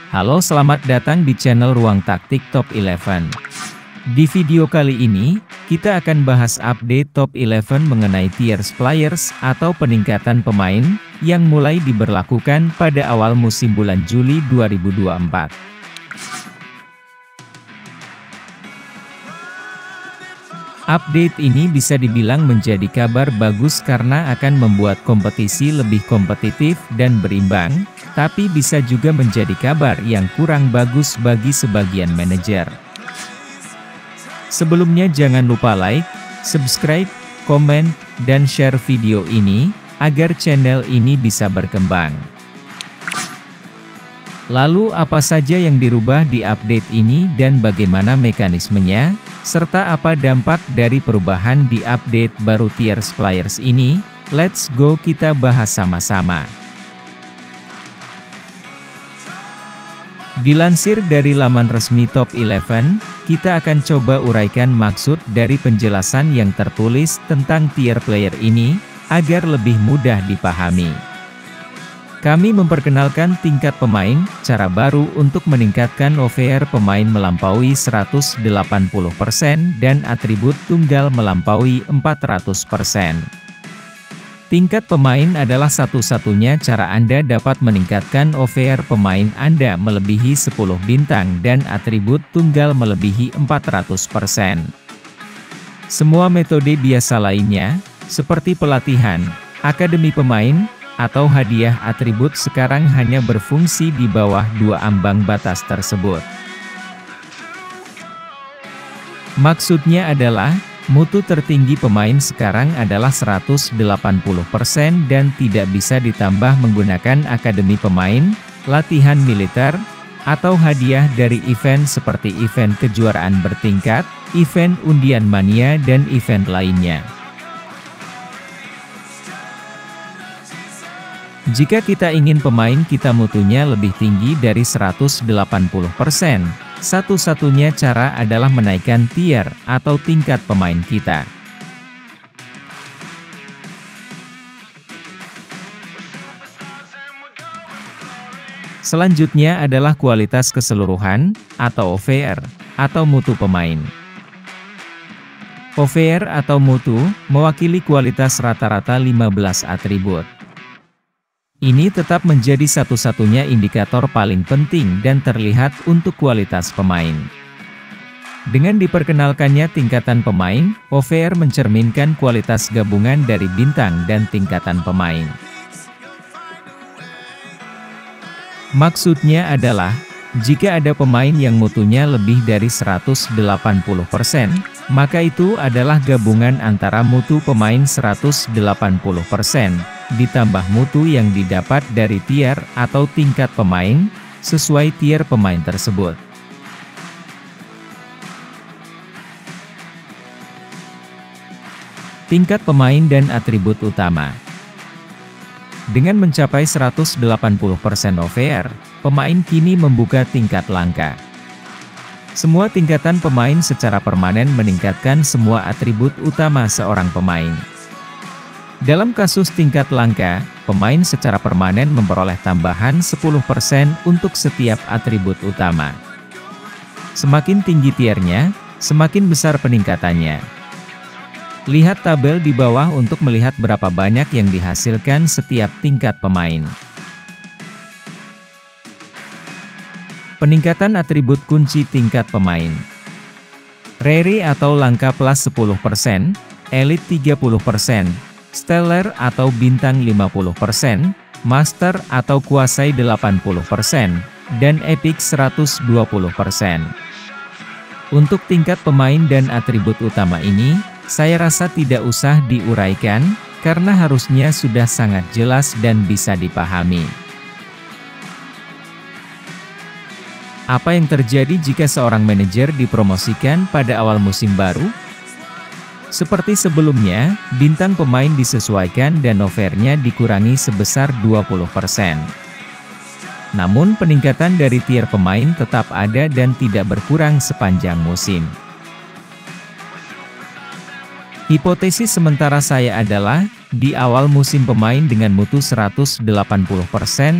Halo, selamat datang di channel Ruang Taktik Top 11. Di video kali ini, kita akan bahas update Top 11 mengenai tiers players atau peningkatan pemain yang mulai diberlakukan pada awal musim bulan Juli 2024. Update ini bisa dibilang menjadi kabar bagus karena akan membuat kompetisi lebih kompetitif dan berimbang, tapi bisa juga menjadi kabar yang kurang bagus bagi sebagian manajer. Sebelumnya jangan lupa like, subscribe, komen, dan share video ini, agar channel ini bisa berkembang. Lalu apa saja yang dirubah di update ini dan bagaimana mekanismenya, serta apa dampak dari perubahan di update baru tiers players ini? Let's go, kita bahas sama-sama. Dilansir dari laman resmi Top 11, kita akan coba uraikan maksud dari penjelasan yang tertulis tentang tier player ini, agar lebih mudah dipahami. Kami memperkenalkan tingkat pemain, cara baru untuk meningkatkan OVR pemain melampaui 180% dan atribut tunggal melampaui 400%. Tingkat pemain adalah satu-satunya cara Anda dapat meningkatkan OVR pemain Anda melebihi 10 bintang dan atribut tunggal melebihi 400%. Semua metode biasa lainnya, seperti pelatihan, akademi pemain, atau hadiah atribut sekarang hanya berfungsi di bawah dua ambang batas tersebut. Maksudnya adalah, mutu tertinggi pemain sekarang adalah 180% dan tidak bisa ditambah menggunakan akademi pemain, latihan militer, atau hadiah dari event seperti event kejuaraan bertingkat, event undian mania dan event lainnya. Jika kita ingin pemain kita mutunya lebih tinggi dari 180%, satu-satunya cara adalah menaikkan tier atau tingkat pemain kita. Selanjutnya adalah kualitas keseluruhan, atau OVR, atau mutu pemain. OVR atau mutu, mewakili kualitas rata-rata 15 atribut. Ini tetap menjadi satu-satunya indikator paling penting dan terlihat untuk kualitas pemain. Dengan diperkenalkannya tingkatan pemain, OVR mencerminkan kualitas gabungan dari bintang dan tingkatan pemain. Maksudnya adalah, jika ada pemain yang mutunya lebih dari 180%, maka itu adalah gabungan antara mutu pemain 180%, ditambah mutu yang didapat dari tier atau tingkat pemain, sesuai tier pemain tersebut. Tingkat pemain dan atribut utama. Dengan mencapai 180% OVR, pemain kini membuka tingkat langka. Semua tingkatan pemain secara permanen meningkatkan semua atribut utama seorang pemain. Dalam kasus tingkat langka, pemain secara permanen memperoleh tambahan 10% untuk setiap atribut utama. Semakin tinggi tiernya, semakin besar peningkatannya. Lihat tabel di bawah untuk melihat berapa banyak yang dihasilkan setiap tingkat pemain. Peningkatan atribut kunci tingkat pemain. Rare atau langka plus 10%, Elite 30%, Stellar atau bintang 50%, Master atau kuasai 80%, dan Epic 120%. Untuk tingkat pemain dan atribut utama ini, saya rasa tidak usah diuraikan, karena harusnya sudah sangat jelas dan bisa dipahami. Apa yang terjadi jika seorang manajer dipromosikan pada awal musim baru? Seperti sebelumnya, bintang pemain disesuaikan dan OVR-nya dikurangi sebesar 20%. Namun peningkatan dari tier pemain tetap ada dan tidak berkurang sepanjang musim. Hipotesis sementara saya adalah, di awal musim pemain dengan mutu 180%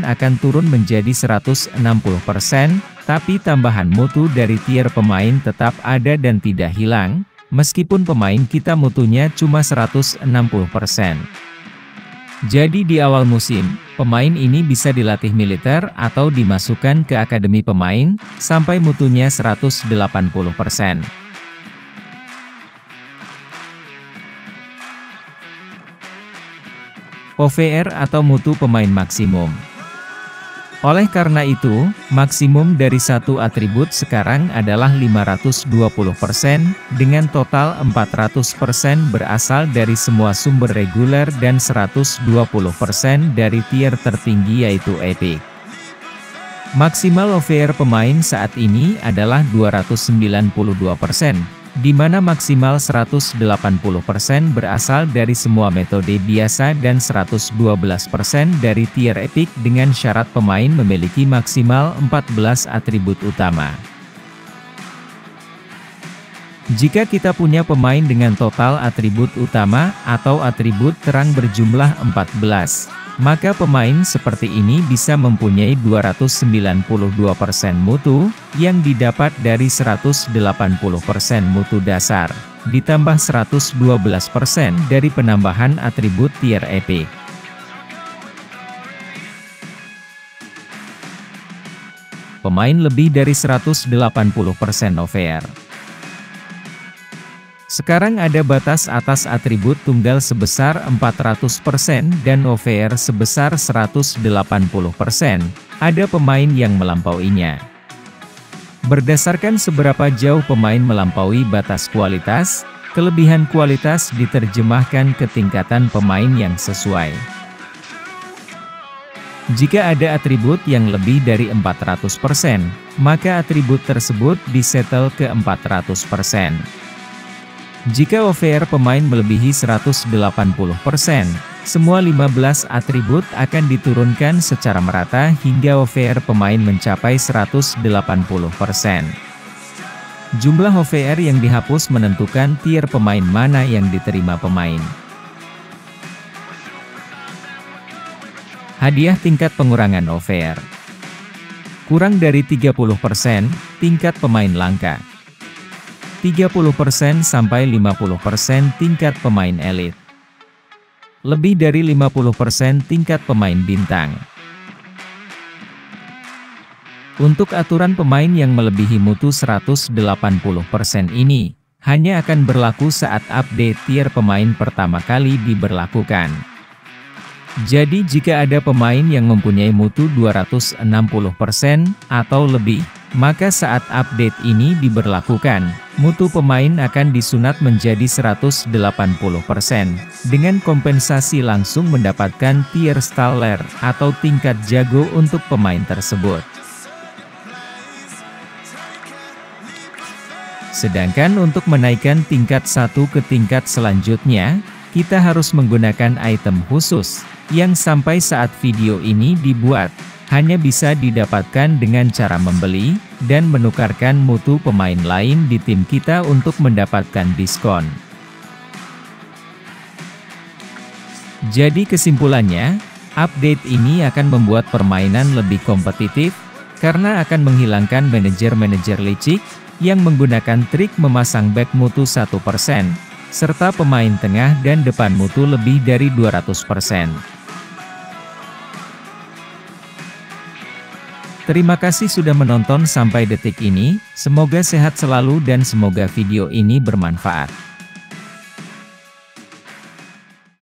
akan turun menjadi 160%, tapi tambahan mutu dari tier pemain tetap ada dan tidak hilang, meskipun pemain kita mutunya cuma 160%. Jadi di awal musim, pemain ini bisa dilatih militer atau dimasukkan ke akademi pemain, sampai mutunya 180%. OVR atau mutu pemain maksimum. Oleh karena itu, maksimum dari satu atribut sekarang adalah 520%, dengan total 400% berasal dari semua sumber reguler dan 120% dari tier tertinggi yaitu Epic. Maksimal OVR pemain saat ini adalah 292%, di mana maksimal 180% berasal dari semua metode biasa dan 112% dari tier epic dengan syarat pemain memiliki maksimal 14 atribut utama. Jika kita punya pemain dengan total atribut utama atau atribut terang berjumlah 14, maka pemain seperti ini bisa mempunyai 292% mutu, yang didapat dari 180% mutu dasar, ditambah 112% dari penambahan atribut tier epic. Pemain lebih dari 180% OVR. Sekarang ada batas atas atribut tunggal sebesar 400% dan OVR sebesar 180%, ada pemain yang melampauinya. Berdasarkan seberapa jauh pemain melampaui batas kualitas, kelebihan kualitas diterjemahkan ke tingkatan pemain yang sesuai. Jika ada atribut yang lebih dari 400%, maka atribut tersebut disetel ke 400%. Jika OVR pemain melebihi 180%, semua 15 atribut akan diturunkan secara merata hingga OVR pemain mencapai 180%. Jumlah OVR yang dihapus menentukan tier pemain mana yang diterima pemain. Hadiah tingkat pengurangan OVR. Kurang dari 30%, tingkat pemain langka. 30% sampai 50% tingkat pemain elit. Lebih dari 50% tingkat pemain bintang. Untuk aturan pemain yang melebihi mutu 180% ini, hanya akan berlaku saat update tier pemain pertama kali diberlakukan. Jadi jika ada pemain yang mempunyai mutu 260% atau lebih, maka saat update ini diberlakukan, mutu pemain akan disunat menjadi 180%, dengan kompensasi langsung mendapatkan tier staller atau tingkat jago untuk pemain tersebut. Sedangkan untuk menaikkan tingkat satu ke tingkat selanjutnya, kita harus menggunakan item khusus, yang sampai saat video ini dibuat, hanya bisa didapatkan dengan cara membeli, dan menukarkan mutu pemain lain di tim kita untuk mendapatkan diskon. Jadi kesimpulannya, update ini akan membuat permainan lebih kompetitif, karena akan menghilangkan manajer-manajer licik, yang menggunakan trik memasang back mutu 1%, serta pemain tengah dan depan mutu lebih dari 200%. Terima kasih sudah menonton sampai detik ini, semoga sehat selalu dan semoga video ini bermanfaat.